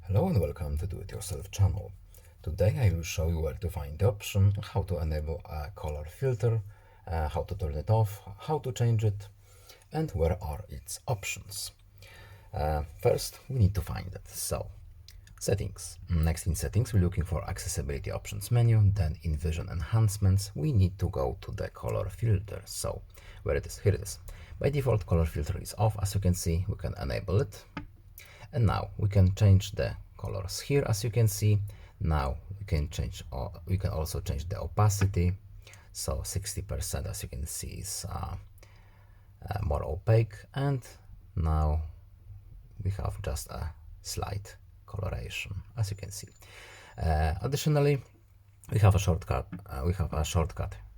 Hello and welcome to Do-It-Yourself channel. Today I will show you where to find the option, how to enable a color filter, how to turn it off, how to change it, and where are its options. First, we need to find it. So, settings. Next in settings, we're looking for accessibility options menu. Then in vision enhancements, we need to go to the color filter. So, where it is? Here it is. By default, color filter is off. As you can see, we can enable it. And now we can change the colors here, as you can see. Now we can also change the opacity. So 60%, as you can see, is more opaque, and now we have just a slight coloration, as you can see. Additionally, we have a shortcut.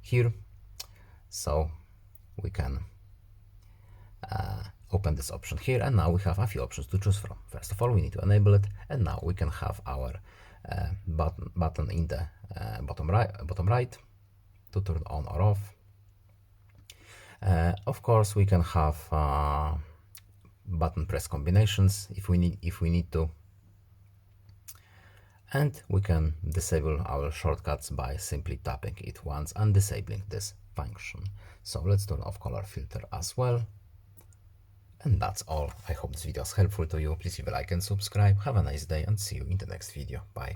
Here, so we can open this option here, and now we have a few options to choose from. First of all, we need to enable it, and now we can have our button in the bottom right to turn on or off. Of course, we can have button press combinations if we need to, and we can disable our shortcuts by simply tapping it once and disabling this function. So let's turn off color filter as well. And that's all. I hope this video is helpful to you. Please leave a like and subscribe. Have a nice day and see you in the next video. Bye.